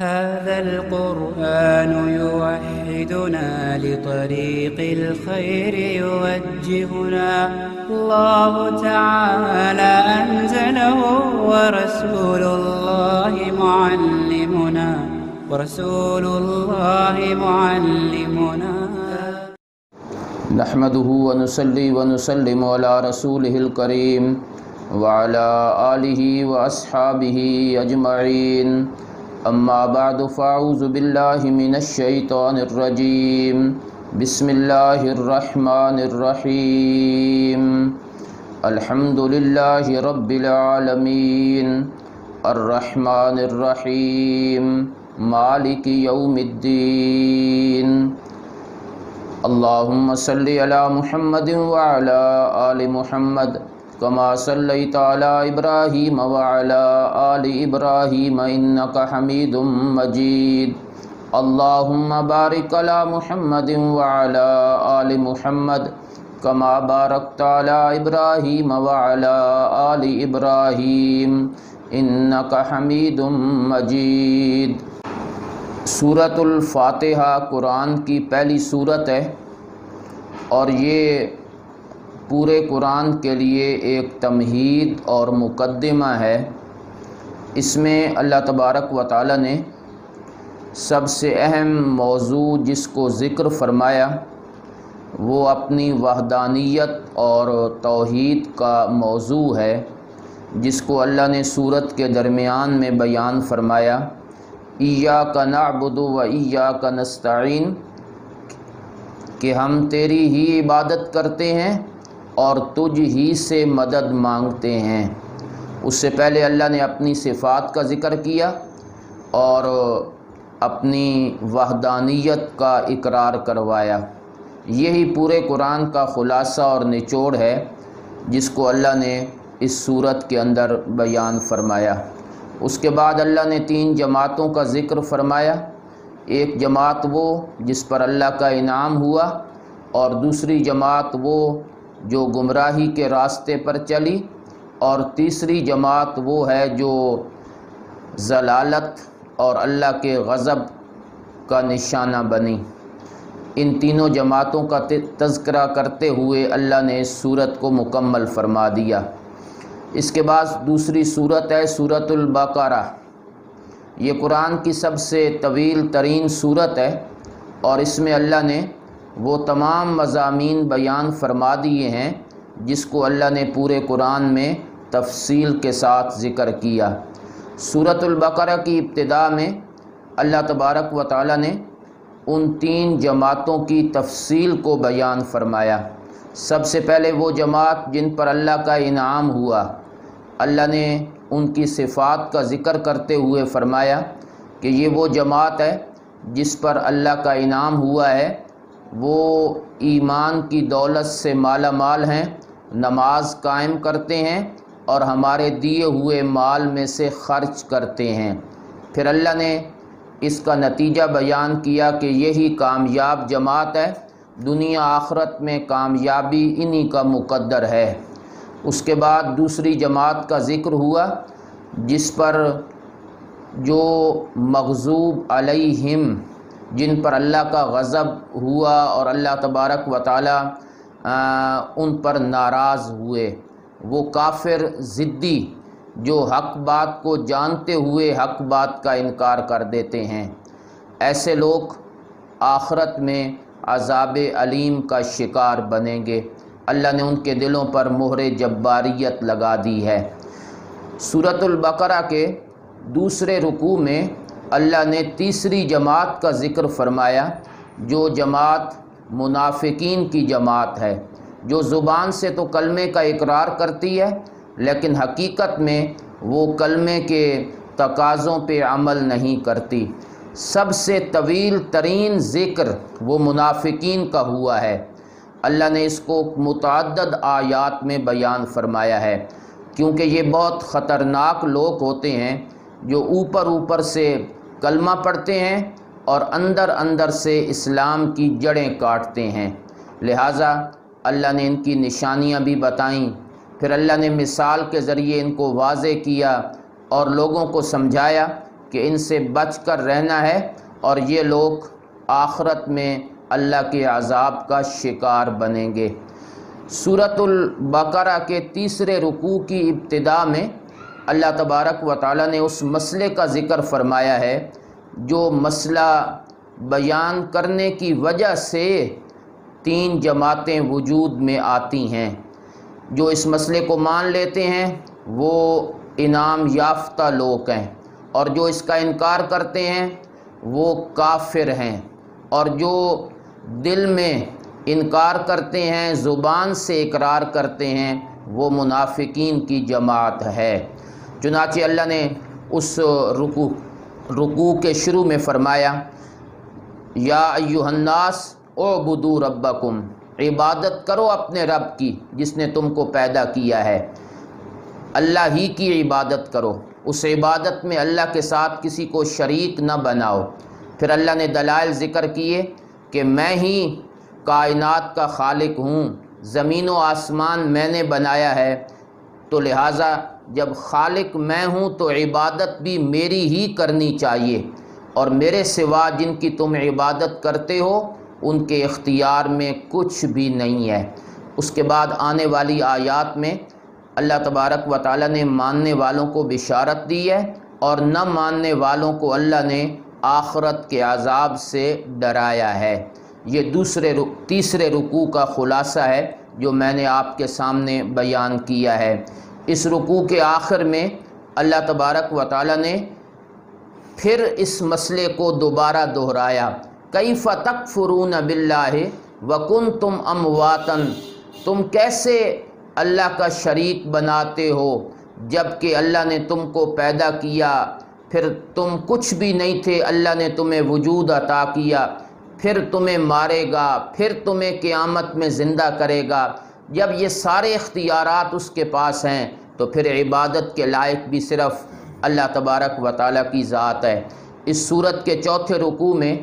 هذا القرآن يوحدنا لطريق الخير يوجهنا الله تعالى أنزله ورسول الله معلمنا نحمده ونصلي ونسلم على رسوله الكريم وعلى آله وأصحابه أجمعين اما بعد فاعوذ باللہ من الشیطان الرجیم بسم اللہ الرحمن الرحیم الحمد للہ رب العالمین الرحمن الرحیم مالک یوم الدین اللہم صلی علی محمد وعلی آل محمد کما صلیت علی ابراہیم وعلی آل ابراہیم انک حمید مجید اللہم بارک علی محمد وعلی آل محمد کما بارکت علی ابراہیم وعلی آل ابراہیم انک حمید مجید۔ سورۃ الفاتحہ قرآن کی پہلی سورت ہے اور یہ پورے قرآن کے لیے ایک تمہید اور مقدمہ ہے۔ اس میں اللہ تبارک و تعالی نے سب سے اہم موضوع جس کو ذکر فرمایا وہ اپنی وحدانیت اور توحید کا موضوع ہے، جس کو اللہ نے سورت کے درمیان میں بیان فرمایا، ایاک نعبد و ایاک نستعین، کہ ہم تیری ہی عبادت کرتے ہیں اور تجھ ہی سے مدد مانگتے ہیں۔ اس سے پہلے اللہ نے اپنی صفات کا ذکر کیا اور اپنی وحدانیت کا اقرار کروایا۔ یہی پورے قرآن کا خلاصہ اور نچوڑ ہے جس کو اللہ نے اس سورت کے اندر بیان فرمایا۔ اس کے بعد اللہ نے 3 جماعتوں کا ذکر فرمایا۔ ایک جماعت وہ جس پر اللہ کا انعام ہوا، اور دوسری جماعت وہ جو گمراہی کے راستے پر چلی، اور تیسری جماعت وہ ہے جو ضلالت اور اللہ کے غضب کا نشانہ بنی۔ ان تینوں جماعتوں کا تذکرہ کرتے ہوئے اللہ نے اس سورت کو مکمل فرما دیا۔ اس کے بعد دوسری سورت ہے سورۃ البقرہ۔ یہ قرآن کی سب سے طویل ترین سورت ہے اور اس میں اللہ نے وہ تمام مضامین بیان فرما دیے ہیں جس کو اللہ نے پورے قرآن میں تفصیل کے ساتھ ذکر کیا۔ سورۃ البقرہ کی ابتدا میں اللہ تبارک و تعالی نے ان 3 جماعتوں کی تفصیل کو بیان فرمایا۔ سب سے پہلے وہ جماعت جن پر اللہ کا انعام ہوا، اللہ نے ان کی صفات کا ذکر کرتے ہوئے فرمایا کہ یہ وہ جماعت ہے جس پر اللہ کا انعام ہوا ہے، وہ ایمان کی دولت سے مالا مال ہیں، نماز قائم کرتے ہیں اور ہمارے دیے ہوئے مال میں سے خرچ کرتے ہیں۔ پھر اللہ نے اس کا نتیجہ بیان کیا کہ یہی کامیاب جماعت ہے، دنیا آخرت میں کامیابی انہی کا مقدر ہے۔ اس کے بعد دوسری جماعت کا ذکر ہوا جس پر جو مغضوب علیہم، جن پر اللہ کا غضب ہوا اور اللہ تبارک و تعالی ان پر ناراض ہوئے، وہ کافر ضدی جو حق بات کو جانتے ہوئے حق بات کا انکار کر دیتے ہیں۔ ایسے لوگ آخرت میں عذاب علیم کا شکار بنیں گے۔ اللہ نے ان کے دلوں پر مہر جباریت لگا دی ہے۔ سورۃ البقرہ کے دوسرے رکوع میں اللہ نے تیسری جماعت کا ذکر فرمایا، جو جماعت منافقین کی جماعت ہے، جو زبان سے تو کلمے کا اقرار کرتی ہے لیکن حقیقت میں وہ کلمے کے تقاضوں پہ عمل نہیں کرتی۔ سب سے طویل ترین ذکر وہ منافقین کا ہوا ہے۔ اللہ نے اس کو متعدد آیات میں بیان فرمایا ہے، کیونکہ یہ بہت خطرناک لوگ ہوتے ہیں جو اوپر سے کلمہ پڑھتے ہیں اور اندر سے اسلام کی جڑیں کاٹتے ہیں۔ لہٰذا اللہ نے ان کی نشانیاں بھی بتائیں، پھر اللہ نے مثال کے ذریعے ان کو واضح کیا اور لوگوں کو سمجھایا کہ ان سے بچ کر رہنا ہے اور یہ لوگ آخرت میں اللہ کے عذاب کا شکار بنیں گے۔ سورۃ البقرہ کے تیسرے رکوع کی ابتدا میں اللہ تبارک و تعالیٰ نے اس مسئلے کا ذکر فرمایا ہے جو مسئلہ بیان کرنے کی وجہ سے 3 جماعتیں وجود میں آتی ہیں۔ جو اس مسئلے کو مان لیتے ہیں وہ انعام یافتہ لوگ ہیں، اور جو اس کا انکار کرتے ہیں وہ کافر ہیں، اور جو دل میں انکار کرتے ہیں، زبان سے اقرار کرتے ہیں، وہ منافقین کی جماعت ہے۔ چنانچہ اللہ نے اس رکوع کے شروع میں فرمایا یا ایھا الناس اعبدوا ربکم، عبادت کرو اپنے رب کی جس نے تم کو پیدا کیا ہے، اللہ ہی کی عبادت کرو، اس عبادت میں اللہ کے ساتھ کسی کو شریک نہ بناؤ۔ پھر اللہ نے دلائل ذکر کیے کہ میں ہی کائنات کا خالق ہوں، زمین و آسمان میں نے بنایا ہے، تو لہٰذا جب خالق میں ہوں تو عبادت بھی میری ہی کرنی چاہیے، اور میرے سوا جن کی تم عبادت کرتے ہو ان کے اختیار میں کچھ بھی نہیں ہے۔ اس کے بعد آنے والی آیات میں اللہ تبارک و تعالیٰ نے ماننے والوں کو بشارت دی ہے، اور نہ ماننے والوں کو اللہ نے آخرت کے عذاب سے ڈرایا ہے۔ یہ تیسرے رکوع کا خلاصہ ہے جو میں نے آپ کے سامنے بیان کیا ہے۔ اس رکوع کے آخر میں اللہ تبارک و تعالیٰ نے پھر اس مسئلے کو دوبارہ دہرایا، کیف تکفرون باللہ وکنتم امواتا، تم کیسے اللہ کا شریک بناتے ہو جب کہ اللہ نے تم کو پیدا کیا، پھر تم کچھ بھی نہیں تھے، اللہ نے تمہیں وجود عطا کیا، پھر تمہیں مارے گا، پھر تمہیں قیامت میں زندہ کرے گا۔ جب یہ سارے اختیارات اس کے پاس ہیں تو پھر عبادت کے لائق بھی صرف اللہ تبارک و تعالیٰ کی ذات ہے۔ اس سورت کے چوتھے رکوع میں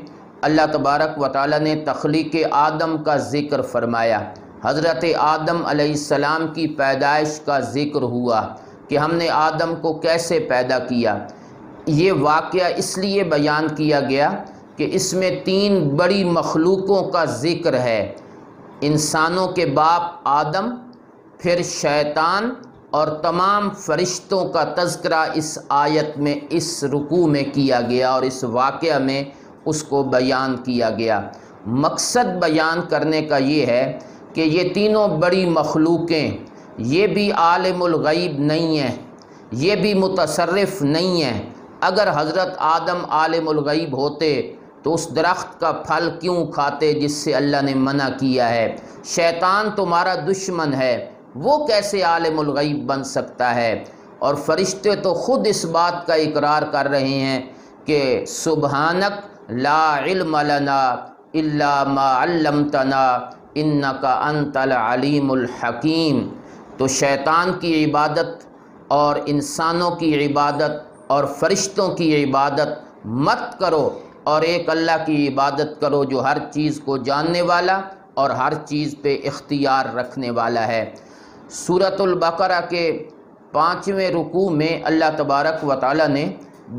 اللہ تبارک و تعالیٰ نے تخلیق آدم کا ذکر فرمایا، حضرت آدم علیہ السلام کی پیدائش کا ذکر ہوا کہ ہم نے آدم کو کیسے پیدا کیا۔ یہ واقعہ اس لیے بیان کیا گیا کہ اس میں 3 بڑی مخلوقوں کا ذکر ہے، انسانوں کے باپ آدم، پھر شیطان، اور تمام فرشتوں کا تذکرہ اس آیت میں اس رکوع میں کیا گیا، اور اس واقعہ میں اس کو بیان کیا گیا۔ مقصد بیان کرنے کا یہ ہے کہ یہ تینوں بڑی مخلوقیں یہ بھی عالم الغیب نہیں ہیں، یہ بھی متصرف نہیں ہیں۔ اگر حضرت آدم عالم الغیب ہوتے تو اس درخت کا پھل کیوں کھاتے جس سے اللہ نے منع کیا ہے؟ شیطان تمہارا دشمن ہے، وہ کیسے عالم الغیب بن سکتا ہے؟ اور فرشتے تو خود اس بات کا اقرار کر رہے ہیں کہ سبحانک لا علم لنا الا ما علمتنا انک انت العلیم الحکیم۔ تو شیطان کی عبادت اور انسانوں کی عبادت اور فرشتوں کی عبادت مت کرو، اور ایک اللہ کی عبادت کرو جو ہر چیز کو جاننے والا اور ہر چیز پہ اختیار رکھنے والا ہے۔ سورۃ البقرہ کے 5ویں رکوع میں اللہ تبارک و تعالیٰ نے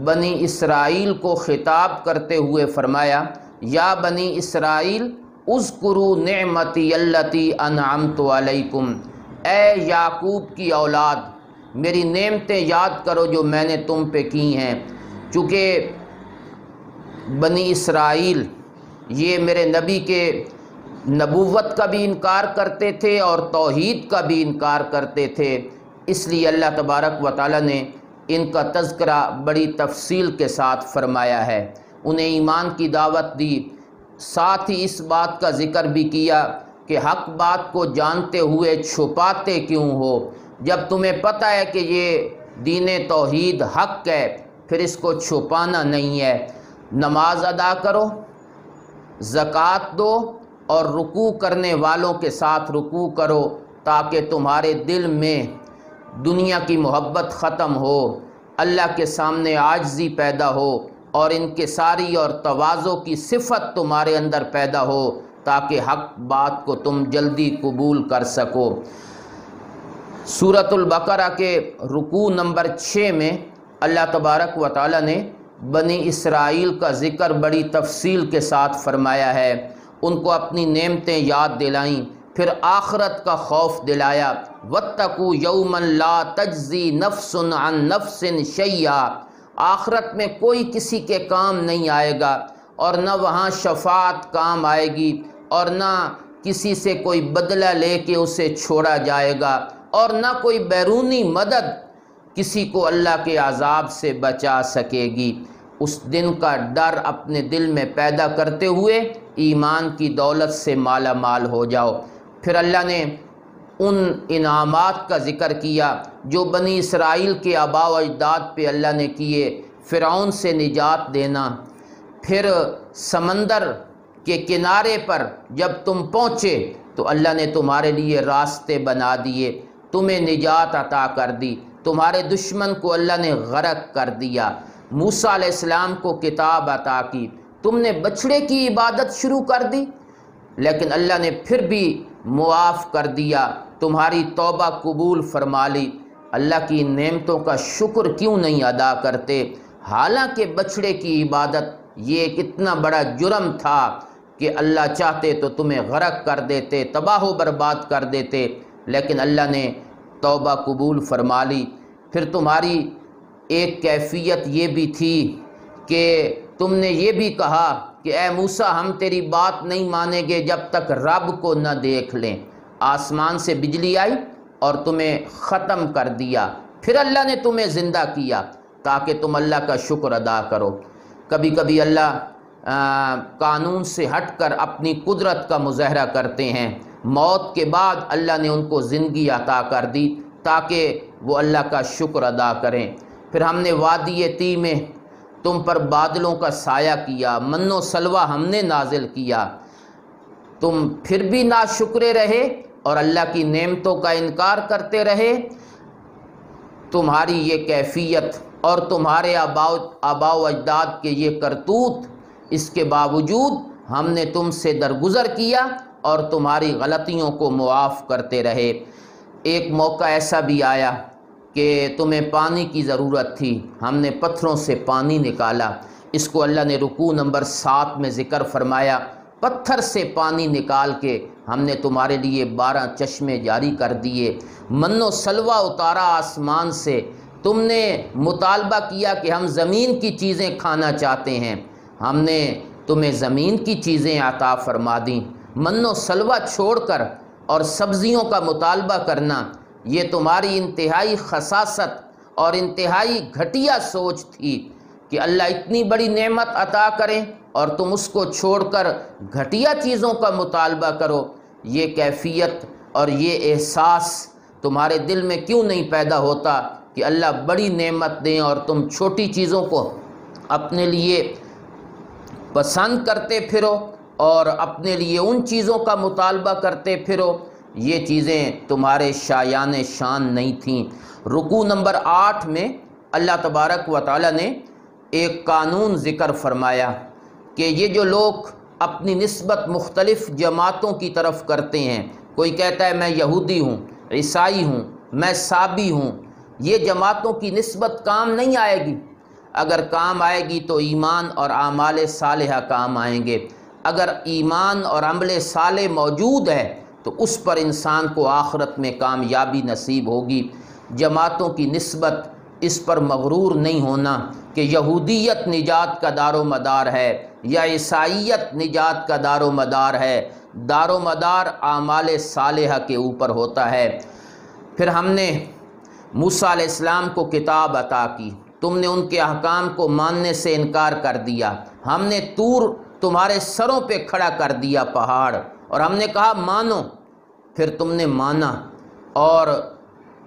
بنی اسرائیل کو خطاب کرتے ہوئے فرمایا یا بنی اسرائیل اذکروا نعمتی التی انعمت علیکم، اے یعقوب کی اولاد میری نعمتیں یاد کرو جو میں نے تم پہ کی ہیں۔ چونکہ بنی اسرائیل یہ میرے نبی کے نبوت کا بھی انکار کرتے تھے اور توحید کا بھی انکار کرتے تھے، اس لیے اللہ تبارک و تعالیٰ نے ان کا تذکرہ بڑی تفصیل کے ساتھ فرمایا ہے، انہیں ایمان کی دعوت دی، ساتھ ہی اس بات کا ذکر بھی کیا کہ حق بات کو جانتے ہوئے چھپاتے کیوں ہو؟ جب تمہیں پتہ ہے کہ یہ دین توحید حق ہے پھر اس کو چھپانا نہیں ہے۔ نماز ادا کرو، زکوٰۃ دو، اور رکوع کرنے والوں کے ساتھ رکوع کرو تاکہ تمہارے دل میں دنیا کی محبت ختم ہو، اللہ کے سامنے عاجزی پیدا ہو، اور انکساری اور تواضع کی صفت تمہارے اندر پیدا ہو تاکہ حق بات کو تم جلدی قبول کر سکو۔ سورۃ البقرہ کے رکوع نمبر 6 میں اللہ تبارک و تعالیٰ نے بنی اسرائیل کا ذکر بڑی تفصیل کے ساتھ فرمایا ہے، ان کو اپنی نعمتیں یاد دلائیں، پھر آخرت کا خوف دلایا۔ وَاتَّقُوا يَوْمًا لَا تَجْزِي نَفْسٌ عَن نَفْسٍ شَيْئًا، آخرت میں کوئی کسی کے کام نہیں آئے گا، اور نہ وہاں شفاعت کام آئے گی، اور نہ کسی سے کوئی بدلہ لے کے اسے چھوڑا جائے گا، اور نہ کوئی بیرونی مدد کسی کو اللہ کے عذاب سے بچا سکے گی۔ اس دن کا ڈر اپنے دل میں پیدا کرتے ہوئے ایمان کی دولت سے مالا مال ہو جاؤ۔ پھر اللہ نے ان انعامات کا ذکر کیا جو بنی اسرائیل کے آباء و اجداد پہ اللہ نے کیے، فرعون سے نجات دینا، پھر سمندر کے کنارے پر جب تم پہنچے تو اللہ نے تمہارے لیے راستے بنا دیے، تمہیں نجات عطا کر دی، تمہارے دشمن کو اللہ نے غرق کر دیا، موسیٰ علیہ السلام کو کتاب عطا کی، تم نے بچھڑے کی عبادت شروع کر دی لیکن اللہ نے پھر بھی معاف کر دیا، تمہاری توبہ قبول فرما لی۔ اللہ کی نعمتوں کا شکر کیوں نہیں ادا کرتے؟ حالانکہ بچھڑے کی عبادت یہ ایک اتنا بڑا جرم تھا کہ اللہ چاہتے تو تمہیں غرق کر دیتے، تباہ و برباد کر دیتے، لیکن اللہ نے توبہ قبول فرما لی۔ پھر تمہاری ایک کیفیت یہ بھی تھی کہ تم نے یہ بھی کہا کہ اے موسیٰ ہم تیری بات نہیں مانیں گے جب تک رب کو نہ دیکھ لیں۔ آسمان سے بجلی آئی اور تمہیں ختم کر دیا، پھر اللہ نے تمہیں زندہ کیا تاکہ تم اللہ کا شکر ادا کرو۔ کبھی کبھی اللہ قانون سے ہٹ کر اپنی قدرت کا مظاہرہ کرتے ہیں، موت کے بعد اللہ نے ان کو زندگی عطا کر دی تاکہ وہ اللہ کا شکر ادا کریں۔ پھر ہم نے وادی طی میں تم پر بادلوں کا سایہ کیا، من و سلوہ ہم نے نازل کیا، تم پھر بھی ناشکرے رہے اور اللہ کی نعمتوں کا انکار کرتے رہے۔ تمہاری یہ کیفیت اور تمہارے آباء و اجداد کے یہ کرتوت، اس کے باوجود ہم نے تم سے درگزر کیا اور تمہاری غلطیوں کو معاف کرتے رہے۔ ایک موقع ایسا بھی آیا کہ تمہیں پانی کی ضرورت تھی، ہم نے پتھروں سے پانی نکالا، اس کو اللہ نے رکوع نمبر 7 میں ذکر فرمایا، پتھر سے پانی نکال کے ہم نے تمہارے لیے 12 چشمے جاری کر دیے، من و سلوہ اتارا آسمان سے، تم نے مطالبہ کیا کہ ہم زمین کی چیزیں کھانا چاہتے ہیں، ہم نے تمہیں زمین کی چیزیں عطا فرما دیں۔ من و سلوہ چھوڑ کر اور سبزیوں کا مطالبہ کرنا، یہ تمہاری انتہائی خساست اور انتہائی گھٹیا سوچ تھی کہ اللہ اتنی بڑی نعمت عطا کریں اور تم اس کو چھوڑ کر گھٹیا چیزوں کا مطالبہ کرو۔ یہ کیفیت اور یہ احساس تمہارے دل میں کیوں نہیں پیدا ہوتا کہ اللہ بڑی نعمت دیں اور تم چھوٹی چیزوں کو اپنے لیے پسند کرتے پھرو اور اپنے لیے ان چیزوں کا مطالبہ کرتے پھرو؟ یہ چیزیں تمہارے شایان شان نہیں تھیں۔ رکوع نمبر 8 میں اللہ تبارک و تعالی نے ایک قانون ذکر فرمایا کہ یہ جو لوگ اپنی نسبت مختلف جماعتوں کی طرف کرتے ہیں، کوئی کہتا ہے میں یہودی ہوں، عیسائی ہوں، میں سابی ہوں، یہ جماعتوں کی نسبت کام نہیں آئے گی۔ اگر کام آئے گی تو ایمان اور اعمال صالحہ کام آئیں گے۔ اگر ایمان اور عمل صالح موجود ہے تو اس پر انسان کو آخرت میں کامیابی نصیب ہوگی۔ جماعتوں کی نسبت، اس پر مغرور نہیں ہونا کہ یہودیت نجات کا دار و مدار ہے یا عیسائیت نجات کا دار و مدار ہے، دار و مدار اعمال صالحہ کے اوپر ہوتا ہے۔ پھر ہم نے موسیٰ علیہ السلام کو کتاب عطا کی، تم نے ان کے احکام کو ماننے سے انکار کر دیا، ہم نے طور تمہارے سروں پہ کھڑا کر دیا پہاڑ، اور ہم نے کہا مانو، پھر تم نے مانا، اور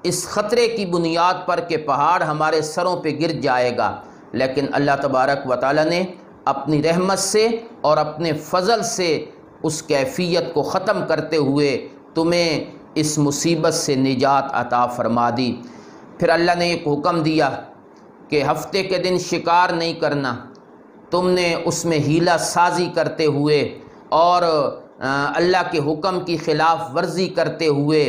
اس خطرے کی بنیاد پر کہ پہاڑ ہمارے سروں پہ گر جائے گا، لیکن اللہ تبارک و تعالی نے اپنی رحمت سے اور اپنے فضل سے اس کیفیت کو ختم کرتے ہوئے تمہیں اس مصیبت سے نجات عطا فرما دی۔ پھر اللہ نے ایک حکم دیا کہ ہفتے کے دن شکار نہیں کرنا، تم نے اس میں حیلہ سازی کرتے ہوئے اور اللہ کے حکم کی خلاف ورزی کرتے ہوئے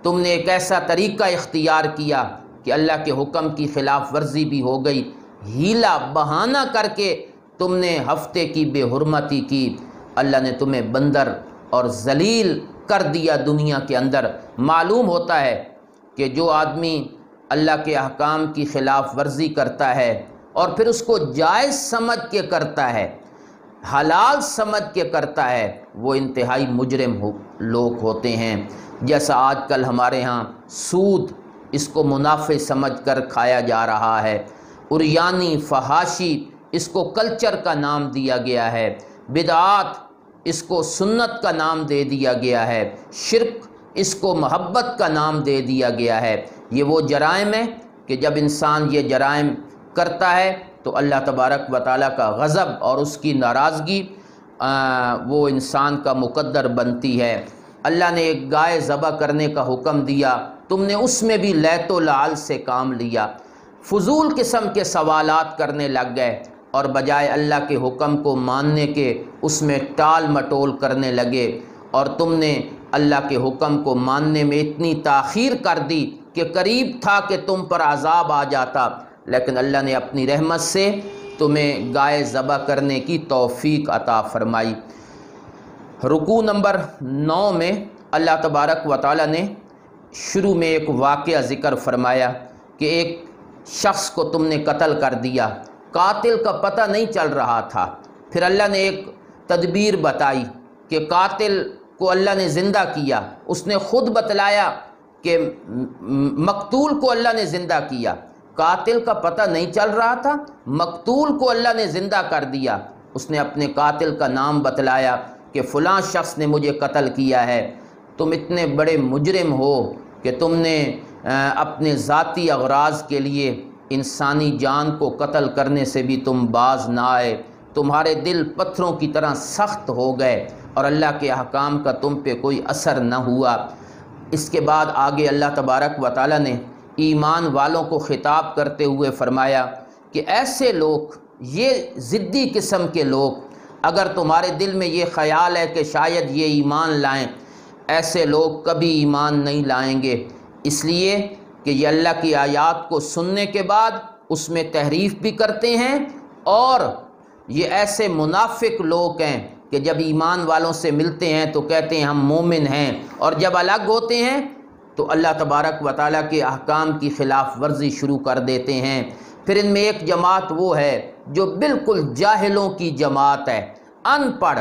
تم نے ایک ایسا طریقہ اختیار کیا کہ اللہ کے حکم کی خلاف ورزی بھی ہو گئی، ہیلا بہانہ کر کے تم نے ہفتے کی بے حرمتی کی، اللہ نے تمہیں بندر اور ذلیل کر دیا دنیا کے اندر۔ معلوم ہوتا ہے کہ جو آدمی اللہ کے احکام کی خلاف ورزی کرتا ہے اور پھر اس کو جائز سمجھ کے کرتا ہے، حلال سمجھ کے کرتا ہے، وہ انتہائی مجرم لوگ ہوتے ہیں۔ جیسا آج کل ہمارے ہاں سود، اس کو منافع سمجھ کر کھایا جا رہا ہے، عریانی، فحاشی، اس کو کلچر کا نام دیا گیا ہے، بدعات، اس کو سنت کا نام دے دیا گیا ہے، شرک، اس کو محبت کا نام دے دیا گیا ہے۔ یہ وہ جرائم ہیں کہ جب انسان یہ جرائم کرتا ہے تو اللہ تبارک و تعالیٰ کا غضب اور اس کی ناراضگی وہ انسان کا مقدر بنتی ہے۔ اللہ نے ایک گائے ذبح کرنے کا حکم دیا، تم نے اس میں بھی لیت و لعل سے کام لیا، فضول قسم کے سوالات کرنے لگ گئے اور بجائے اللہ کے حکم کو ماننے کے اس میں ٹال مٹول کرنے لگے، اور تم نے اللہ کے حکم کو ماننے میں اتنی تاخیر کر دی کہ قریب تھا کہ تم پر عذاب آ جاتا، لیکن اللہ نے اپنی رحمت سے تمہیں گائے ذبح کرنے کی توفیق عطا فرمائی۔ رکوع نمبر 9 میں اللہ تبارک و تعالیٰ نے شروع میں ایک واقعہ ذکر فرمایا کہ ایک شخص کو تم نے قتل کر دیا، قاتل کا پتہ نہیں چل رہا تھا، پھر اللہ نے ایک تدبیر بتائی کہ قاتل کو اللہ نے زندہ کیا، اس نے خود بتلایا کہ مقتول کو اللہ نے زندہ کیا، قاتل کا پتہ نہیں چل رہا تھا، مقتول کو اللہ نے زندہ کر دیا، اس نے اپنے قاتل کا نام بتلایا کہ فلاں شخص نے مجھے قتل کیا ہے۔ تم اتنے بڑے مجرم ہو کہ تم نے اپنے ذاتی اغراض کے لیے انسانی جان کو قتل کرنے سے بھی تم باز نہ آئے، تمہارے دل پتھروں کی طرح سخت ہو گئے اور اللہ کے احکام کا تم پہ کوئی اثر نہ ہوا۔ اس کے بعد آگے اللہ تبارک و تعالیٰ نے ایمان والوں کو خطاب کرتے ہوئے فرمایا کہ ایسے لوگ، یہ ضدی قسم کے لوگ، اگر تمہارے دل میں یہ خیال ہے کہ شاید یہ ایمان لائیں، ایسے لوگ کبھی ایمان نہیں لائیں گے، اس لیے کہ یہ اللہ کی آیات کو سننے کے بعد اس میں تحریف بھی کرتے ہیں، اور یہ ایسے منافق لوگ ہیں کہ جب ایمان والوں سے ملتے ہیں تو کہتے ہیں ہم مومن ہیں، اور جب الگ ہوتے ہیں تو اللہ تبارک و تعالیٰ کے احکام کی خلاف ورزی شروع کر دیتے ہیں۔ پھر ان میں ایک جماعت وہ ہے جو بالکل جاہلوں کی جماعت ہے، ان پڑھ،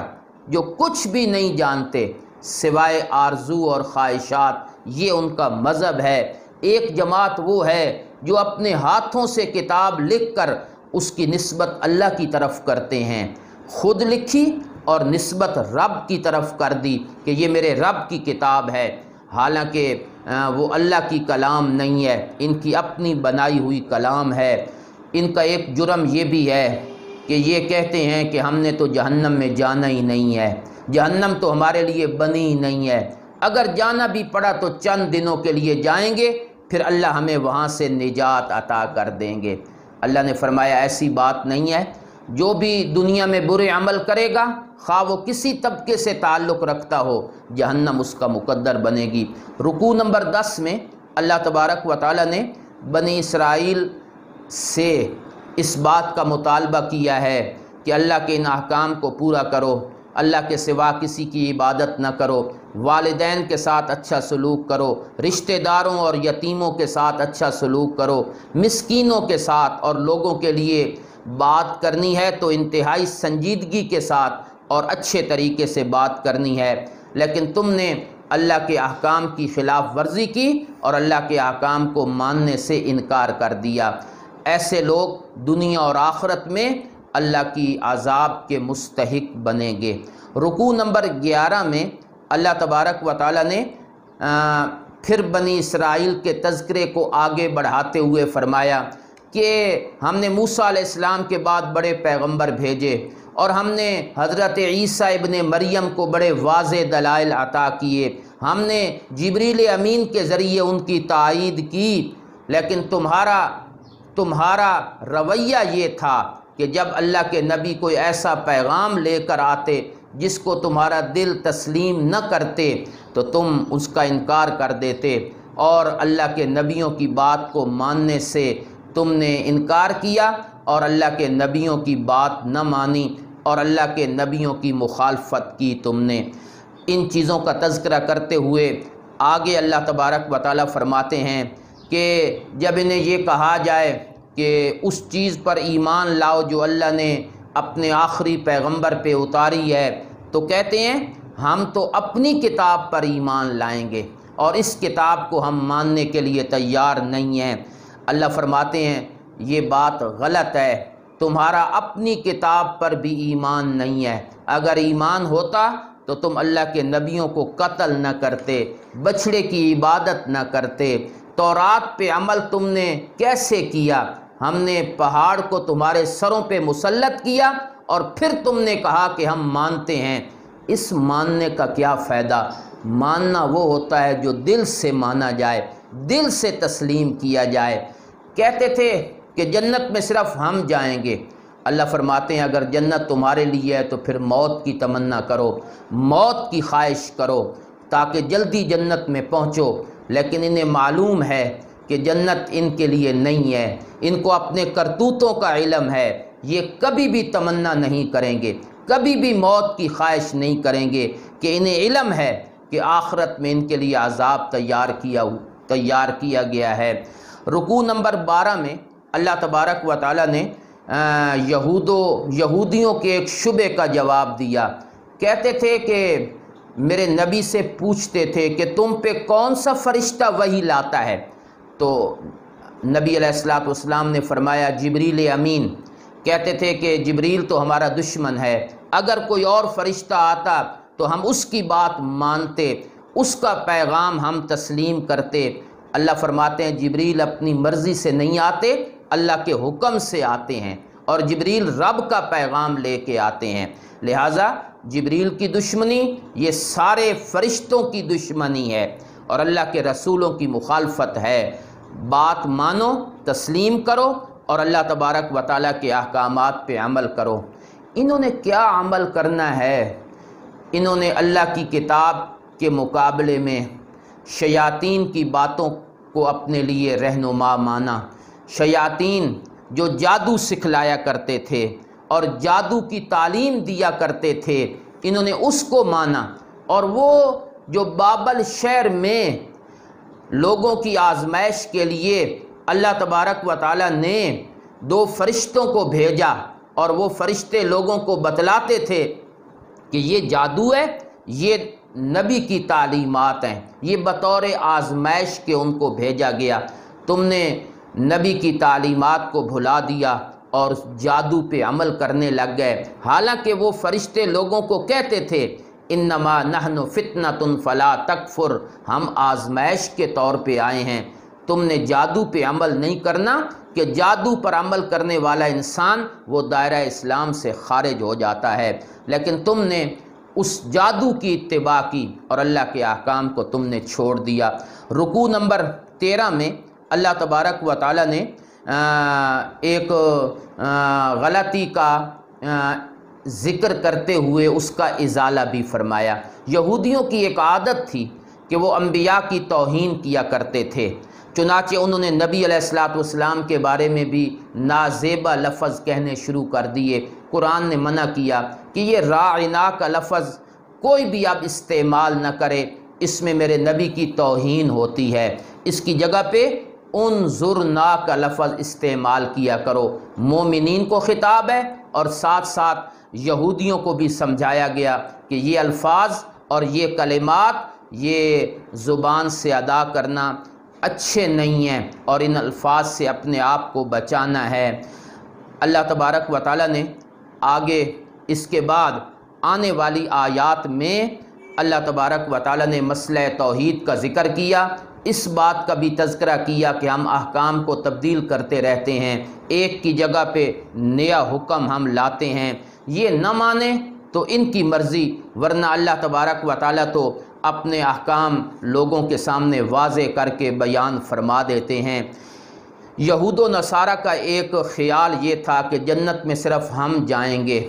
جو کچھ بھی نہیں جانتے سوائے آرزو اور خواہشات، یہ ان کا مذہب ہے۔ ایک جماعت وہ ہے جو اپنے ہاتھوں سے کتاب لکھ کر اس کی نسبت اللہ کی طرف کرتے ہیں، خود لکھی اور نسبت رب کی طرف کر دی کہ یہ میرے رب کی کتاب ہے، حالانکہ وہ اللہ کی کلام نہیں ہے، ان کی اپنی بنائی ہوئی کلام ہے۔ ان کا ایک جرم یہ بھی ہے کہ یہ کہتے ہیں کہ ہم نے تو جہنم میں جانا ہی نہیں ہے، جہنم تو ہمارے لیے بنی ہی نہیں ہے، اگر جانا بھی پڑا تو چند دنوں کے لیے جائیں گے، پھر اللہ ہمیں وہاں سے نجات عطا کر دیں گے۔ اللہ نے فرمایا ایسی بات نہیں ہے، جو بھی دنیا میں برے عمل کرے گا، خواہ وہ کسی طبقے سے تعلق رکھتا ہو، جہنم اس کا مقدر بنے گی۔ رکوع نمبر 10 میں اللہ تبارک و تعالیٰ نے بنی اسرائیل سے اس بات کا مطالبہ کیا ہے کہ اللہ کے ان احکام کو پورا کرو، اللہ کے سوا کسی کی عبادت نہ کرو، والدین کے ساتھ اچھا سلوک کرو، رشتہ داروں اور یتیموں کے ساتھ اچھا سلوک کرو، مسکینوں کے ساتھ، اور لوگوں کے لیے بات کرنی ہے تو انتہائی سنجیدگی کے ساتھ اور اچھے طریقے سے بات کرنی ہے۔ لیکن تم نے اللہ کے احکام کی خلاف ورزی کی اور اللہ کے احکام کو ماننے سے انکار کر دیا۔ ایسے لوگ دنیا اور آخرت میں اللہ کی عذاب کے مستحق بنیں گے۔ رکوع نمبر 11 میں اللہ تبارک و تعالیٰ نے پھر بنی اسرائیل کے تذکرے کو آگے بڑھاتے ہوئے فرمایا کہ ہم نے موسیٰ علیہ السلام کے بعد بڑے پیغمبر بھیجے، اور ہم نے حضرت عیسیٰ ابن مریم کو بڑے واضح دلائل عطا کیے، ہم نے جبریل امین کے ذریعے ان کی تائید کی، لیکن تمہارا رویہ یہ تھا کہ جب اللہ کے نبی کوئی ایسا پیغام لے کر آتے جس کو تمہارا دل تسلیم نہ کرتے تو تم اس کا انکار کر دیتے، اور اللہ کے نبیوں کی بات کو ماننے سے تم نے انکار کیا، اور اللہ کے نبیوں کی بات نہ مانی اور اللہ کے نبیوں کی مخالفت کی تم نے۔ ان چیزوں کا تذکرہ کرتے ہوئے آگے اللہ تبارک و تعالیٰ فرماتے ہیں کہ جب انہیں یہ کہا جائے کہ اس چیز پر ایمان لاؤ جو اللہ نے اپنے آخری پیغمبر پہ اتاری ہے، تو کہتے ہیں ہم تو اپنی کتاب پر ایمان لائیں گے اور اس کتاب کو ہم ماننے کے لیے تیار نہیں ہیں۔ اللہ فرماتے ہیں یہ بات غلط ہے، تمہارا اپنی کتاب پر بھی ایمان نہیں ہے۔ اگر ایمان ہوتا تو تم اللہ کے نبیوں کو قتل نہ کرتے، بچھڑے کی عبادت نہ کرتے۔ تورات پہ عمل تم نے کیسے کیا؟ ہم نے پہاڑ کو تمہارے سروں پہ مسلط کیا اور پھر تم نے کہا کہ ہم مانتے ہیں۔ اس ماننے کا کیا فائدہ؟ ماننا وہ ہوتا ہے جو دل سے مانا جائے، دل سے تسلیم کیا جائے۔ کہتے تھے کہ جنت میں صرف ہم جائیں گے۔ اللہ فرماتے ہیں اگر جنت تمہارے لیے ہے تو پھر موت کی تمنا کرو، موت کی خواہش کرو تاکہ جلدی جنت میں پہنچو۔ لیکن انہیں معلوم ہے کہ جنت ان کے لیے نہیں ہے، ان کو اپنے کرتوتوں کا علم ہے، یہ کبھی بھی تمنا نہیں کریں گے، کبھی بھی موت کی خواہش نہیں کریں گے کہ انہیں علم ہے کہ آخرت میں ان کے لیے عذاب تیار کیا گیا ہے۔ رکوع نمبر 12 میں اللہ تبارک و تعالیٰ نے یہودیوں کے ایک شبے کا جواب دیا۔ کہتے تھے کہ میرے نبی سے پوچھتے تھے کہ تم پہ کون سا فرشتہ وحی لاتا ہے؟ تو نبی علیہ السلام نے فرمایا جبریل امین۔ کہتے تھے کہ جبریل تو ہمارا دشمن ہے، اگر کوئی اور فرشتہ آتا تو ہم اس کی بات مانتے، اس کا پیغام ہم تسلیم کرتے۔ اللہ فرماتے ہیں جبریل اپنی مرضی سے نہیں آتے، اللہ کے حکم سے آتے ہیں، اور جبریل رب کا پیغام لے کے آتے ہیں۔ لہٰذا جبریل کی دشمنی یہ سارے فرشتوں کی دشمنی ہے اور اللہ کے رسولوں کی مخالفت ہے۔ بات مانو، تسلیم کرو اور اللہ تبارک و تعالیٰ کے احکامات پہ عمل کرو۔ انہوں نے کیا عمل کرنا ہے؟ انہوں نے اللہ کی کتاب کے مقابلے میں شیاطین کی باتوں کو اپنے لیے رہنما مانا۔ شیاطین جو جادو سکھلایا کرتے تھے اور جادو کی تعلیم دیا کرتے تھے، انہوں نے اس کو مانا، اور وہ جو بابل شہر میں لوگوں کی آزمائش کے لیے اللہ تبارک و تعالیٰ نے 2 فرشتوں کو بھیجا اور وہ فرشتے لوگوں کو بتلاتے تھے کہ یہ جادو ہے، یہ نبی کی تعلیمات ہیں، یہ بطور آزمائش کے ان کو بھیجا گیا۔ تم نے نبی کی تعلیمات کو بھلا دیا اور جادو پہ عمل کرنے لگ گئے، حالانکہ وہ فرشتے لوگوں کو کہتے تھے انما نحن فتنۃ فلا تکفر، ہم آزمائش کے طور پہ آئے ہیں۔ تم نے جادو پہ عمل نہیں کرنا کہ جادو پر عمل کرنے والا انسان وہ دائرہ اسلام سے خارج ہو جاتا ہے، لیکن تم نے اس جادو کی اتباع کی اور اللہ کے احکام کو تم نے چھوڑ دیا۔ رکوع نمبر 13 میں اللہ تبارک و تعالیٰ نے ایک غلطی کا ذکر کرتے ہوئے اس کا ازالہ بھی فرمایا۔ یہودیوں کی ایک عادت تھی کہ وہ انبیاء کی توہین کیا کرتے تھے، چنانچہ انہوں نے نبی علیہ السلام کے بارے میں بھی نازیبا لفظ کہنے شروع کر دیے۔ قرآن نے منع کیا کہ یہ راعنا کا لفظ کوئی بھی اب استعمال نہ کرے، اس میں میرے نبی کی توہین ہوتی ہے، اس کی جگہ پہ انظرنا کا لفظ استعمال کیا کرو۔ مومنین کو خطاب ہے اور ساتھ ساتھ یہودیوں کو بھی سمجھایا گیا کہ یہ الفاظ اور یہ کلمات یہ زبان سے ادا کرنا اچھے نہیں ہیں اور ان الفاظ سے اپنے آپ کو بچانا ہے۔ اللہ تبارک و تعالیٰ نے آگے اس کے بعد آنے والی آیات میں اللہ تبارک و تعالیٰ نے مسئلہ توحید کا ذکر کیا، اس بات کا بھی تذکرہ کیا کہ ہم احکام کو تبدیل کرتے رہتے ہیں، ایک کی جگہ پہ نیا حکم ہم لاتے ہیں، یہ نہ مانیں تو ان کی مرضی، ورنہ اللہ تبارک و تعالیٰ تو اپنے احکام لوگوں کے سامنے واضح کر کے بیان فرما دیتے ہیں۔ یہود و نصارہ کا ایک خیال یہ تھا کہ جنت میں صرف ہم جائیں گے،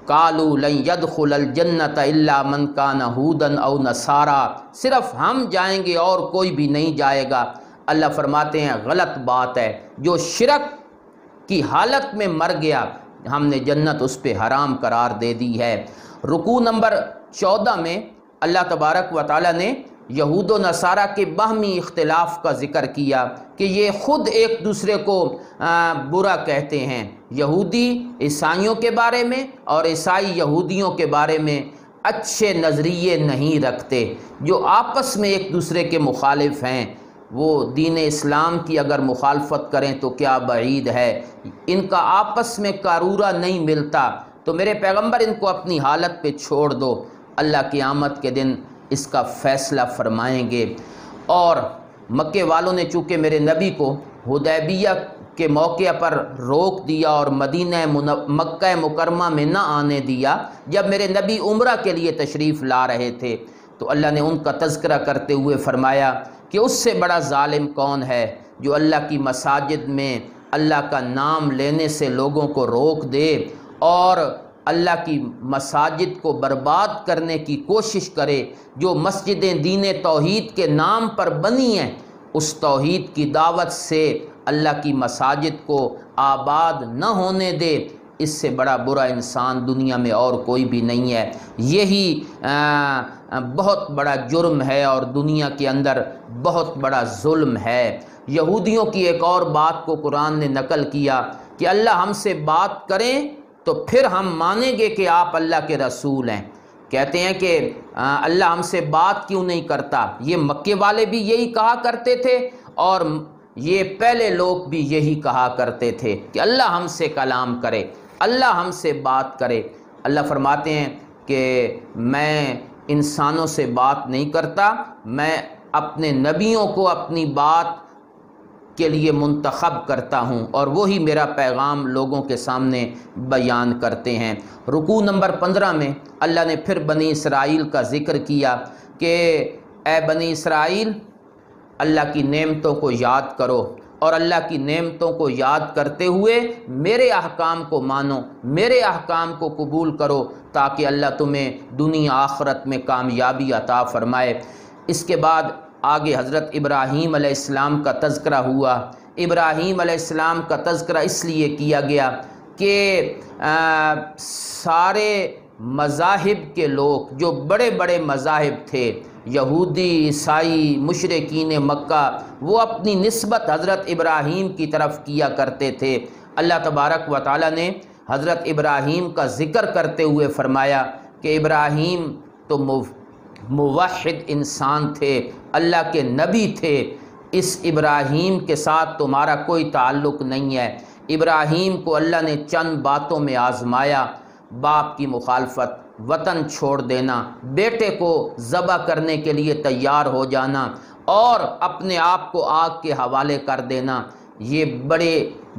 قالوا لن يدخل الجنت الا من كان هودا او نصارا، صرف ہم جائیں گے اور کوئی بھی نہیں جائے گا۔ اللہ فرماتے ہیں غلط بات ہے، جو شرک کی حالت میں مر گیا، ہم نے جنت اس پہ حرام قرار دے دی ہے۔ رکوع نمبر 14 میں اللہ تبارک و تعالیٰ نے یہود و نصارہ کے باہمی اختلاف کا ذکر کیا کہ یہ خود ایک دوسرے کو برا کہتے ہیں، یہودی عیسائیوں کے بارے میں اور عیسائی یہودیوں کے بارے میں اچھے نظریے نہیں رکھتے، جو آپس میں ایک دوسرے کے مخالف ہیں، وہ دین اسلام کی اگر مخالفت کریں تو کیا بعید ہے، ان کا آپس میں قارورہ نہیں ملتا، تو میرے پیغمبر ان کو اپنی حالت پہ چھوڑ دو، اللہ قیامت کے دن اس کا فیصلہ فرمائیں گے۔ اور مکے والوں نے چونکہ میرے نبی کو حدیبیہ کے موقع پر روک دیا اور مکہ مکرمہ میں نہ آنے دیا، جب میرے نبی عمرہ کے لیے تشریف لا رہے تھے تو اللہ نے ان کا تذکرہ کرتے ہوئے فرمایا کہ اس سے بڑا ظالم کون ہے جو اللہ کی مساجد میں اللہ کا نام لینے سے لوگوں کو روک دے اور اللہ کی مساجد کو برباد کرنے کی کوشش کرے، جو مسجدیں دین توحید کے نام پر بنی ہیں اس توحید کی دعوت سے اللہ کی مساجد کو آباد نہ ہونے دے، اس سے بڑا برا انسان دنیا میں اور کوئی بھی نہیں ہے۔ یہی بہت بڑا جرم ہے اور دنیا کے اندر بہت بڑا ظلم ہے۔ یہودیوں کی ایک اور بات کو قرآن نے نقل کیا کہ اللہ ہم سے بات کریں تو پھر ہم مانیں گے کہ آپ اللہ کے رسول ہیں۔ کہتے ہیں کہ اللہ ہم سے بات کیوں نہیں کرتا، یہ مکے والے بھی یہی کہا کرتے تھے اور یہ پہلے لوگ بھی یہی کہا کرتے تھے کہ اللہ ہم سے کلام کرے، اللہ ہم سے بات کرے۔ اللہ فرماتے ہیں کہ میں انسانوں سے بات نہیں کرتا، میں اپنے نبیوں کو اپنی بات کے لیے منتخب کرتا ہوں اور وہی میرا پیغام لوگوں کے سامنے بیان کرتے ہیں۔ رکوع نمبر 15 میں اللہ نے پھر بنی اسرائیل کا ذکر کیا کہ اے بنی اسرائیل، اللہ کی نعمتوں کو یاد کرو اور اللہ کی نعمتوں کو یاد کرتے ہوئے میرے احکام کو مانو، میرے احکام کو قبول کرو تاکہ اللہ تمہیں دنیا آخرت میں کامیابی عطا فرمائے۔ اس کے بعد آگے حضرت ابراہیم علیہ السلام کا تذکرہ ہوا۔ ابراہیم علیہ السلام کا تذکرہ اس لیے کیا گیا کہ سارے مذاہب کے لوگ، جو بڑے بڑے مذاہب تھے، یہودی، عیسائی، مشرکین مکہ، وہ اپنی نسبت حضرت ابراہیم کی طرف کیا کرتے تھے۔ اللہ تبارک و تعالیٰ نے حضرت ابراہیم کا ذکر کرتے ہوئے فرمایا کہ ابراہیم تو موحد انسان تھے، اللہ کے نبی تھے، اس ابراہیم کے ساتھ تمہارا کوئی تعلق نہیں ہے۔ ابراہیم کو اللہ نے چند باتوں میں آزمایا، باپ کی مخالفت، وطن چھوڑ دینا، بیٹے کو ذبح کرنے کے لیے تیار ہو جانا اور اپنے آپ کو آگ کے حوالے کر دینا، یہ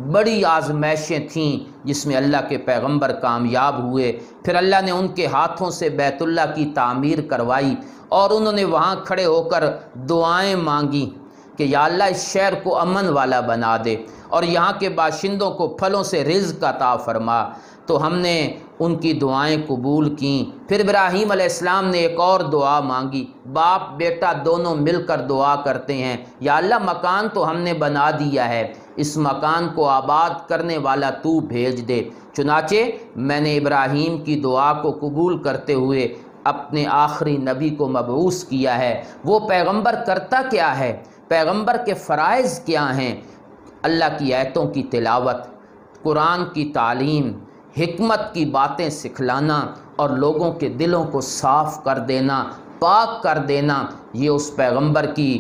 بڑی آزمائشیں تھیں جس میں اللہ کے پیغمبر کامیاب ہوئے۔ پھر اللہ نے ان کے ہاتھوں سے بیت اللہ کی تعمیر کروائی اور انہوں نے وہاں کھڑے ہو کر دعائیں مانگی کہ یا اللہ اس شہر کو امن والا بنا دے اور یہاں کے باشندوں کو پھلوں سے رزق عطا فرما، تو ہم نے ان کی دعائیں قبول کیں۔ پھر ابراہیم علیہ السلام نے ایک اور دعا مانگی، باپ بیٹا دونوں مل کر دعا کرتے ہیں، یا اللہ مکان تو ہم نے بنا دیا ہے، اس مکان کو آباد کرنے والا تو بھیج دے۔ چنانچہ میں نے ابراہیم کی دعا کو قبول کرتے ہوئے اپنے آخری نبی کو مبعوث کیا ہے۔ وہ پیغمبر کرتا کیا ہے، پیغمبر کے فرائض کیا ہیں؟ اللہ کی آیتوں کی تلاوت، قرآن کی تعلیم، حکمت کی باتیں سکھلانا اور لوگوں کے دلوں کو صاف کر دینا، پاک کر دینا، یہ اس پیغمبر کی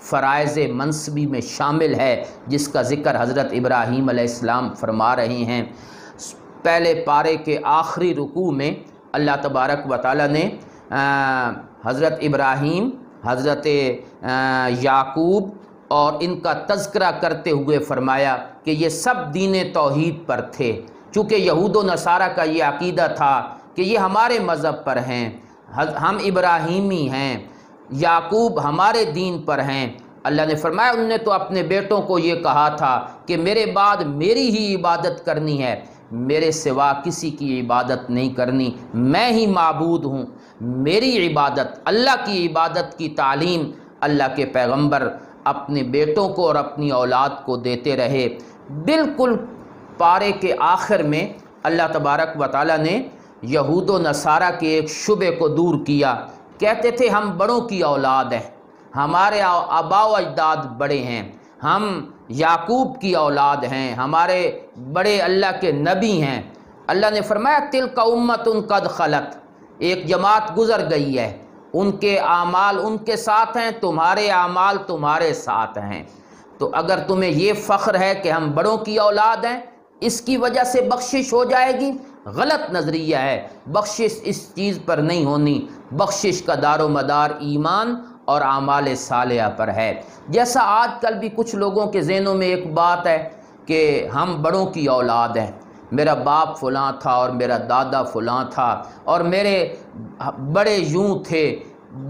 فرائض منصبی میں شامل ہے جس کا ذکر حضرت ابراہیم علیہ السلام فرما رہے ہیں۔ پہلے پارے کے آخری رکوع میں اللہ تبارک و تعالیٰ نے حضرت ابراہیم، حضرت یعقوب اور ان کا تذکرہ کرتے ہوئے فرمایا کہ یہ سب دین توحید پر تھے، چونکہ یہود و نصارہ کا یہ عقیدہ تھا کہ یہ ہمارے مذہب پر ہیں، ہم ابراہیمی ہیں، یعقوب ہمارے دین پر ہیں۔ اللہ نے فرمایا انہوں نے تو اپنے بیٹوں کو یہ کہا تھا کہ میرے بعد میری ہی عبادت کرنی ہے، میرے سوا کسی کی عبادت نہیں کرنی، میں ہی معبود ہوں، میری عبادت، اللہ کی عبادت کی تعلیم اللہ کے پیغمبر اپنے بیٹوں کو اور اپنی اولاد کو دیتے رہے۔ بالکل پارے کے آخر میں اللہ تبارک و تعالیٰ نے یہود و نصارہ کے ایک شبہ کو دور کیا۔ کہتے تھے ہم بڑوں کی اولاد ہیں، ہمارے آباء و اجداد بڑے ہیں، ہم یعقوب کی اولاد ہیں، ہمارے بڑے اللہ کے نبی ہیں۔ اللہ نے فرمایا تلک امۃ قد خلت، ایک جماعت گزر گئی ہے، ان کے اعمال ان کے ساتھ ہیں، تمہارے اعمال تمہارے ساتھ ہیں۔ تو اگر تمہیں یہ فخر ہے کہ ہم بڑوں کی اولاد ہیں، اس کی وجہ سے بخشش ہو جائے گی، غلط نظریہ ہے۔ بخشش اس چیز پر نہیں ہونی، بخشش کا دار و مدار ایمان اور اعمال صالحہ پر ہے۔ جیسا آج کل بھی کچھ لوگوں کے ذہنوں میں ایک بات ہے کہ ہم بڑوں کی اولاد ہیں، میرا باپ فلاں تھا اور میرا دادا فلاں تھا اور میرے بڑے یوں تھے۔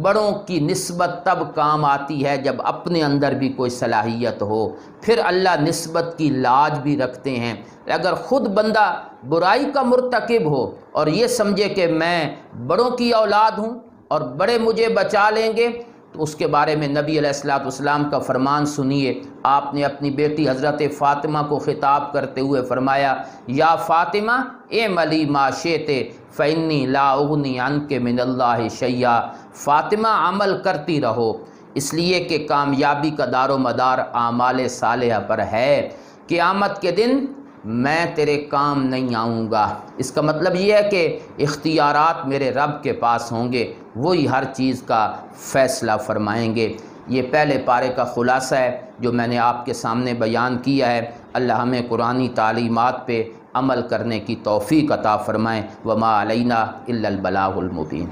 بڑوں کی نسبت تب کام آتی ہے جب اپنے اندر بھی کوئی صلاحیت ہو، پھر اللہ نسبت کی لاج بھی رکھتے ہیں۔ اگر خود بندہ برائی کا مرتکب ہو اور یہ سمجھے کہ میں بڑوں کی اولاد ہوں اور بڑے مجھے بچا لیں گے، تو اس کے بارے میں نبی علیہ الصلوۃ والسلام کا فرمان سنیے۔ آپ نے اپنی بیٹی حضرت فاطمہ کو خطاب کرتے ہوئے فرمایا یا فاطمہ اعملی ما شئت فإنی لا اغنی عنک من اللہ شیئا، فاطمہ عمل کرتی رہو، اس لیے کہ کامیابی کا دار و مدار اعمال صالحہ پر ہے۔ قیامت کے دن میں تیرے کام نہیں آؤں گا۔ اس کا مطلب یہ ہے کہ اختیارات میرے رب کے پاس ہوں گے، وہی ہر چیز کا فیصلہ فرمائیں گے۔ یہ پہلے پارے کا خلاصہ ہے جو میں نے آپ کے سامنے بیان کیا ہے۔ اللہ ہمیں قرآنی تعلیمات پہ عمل کرنے کی توفیق عطا فرمائیں۔ وما علینا الا البلاغ المبین۔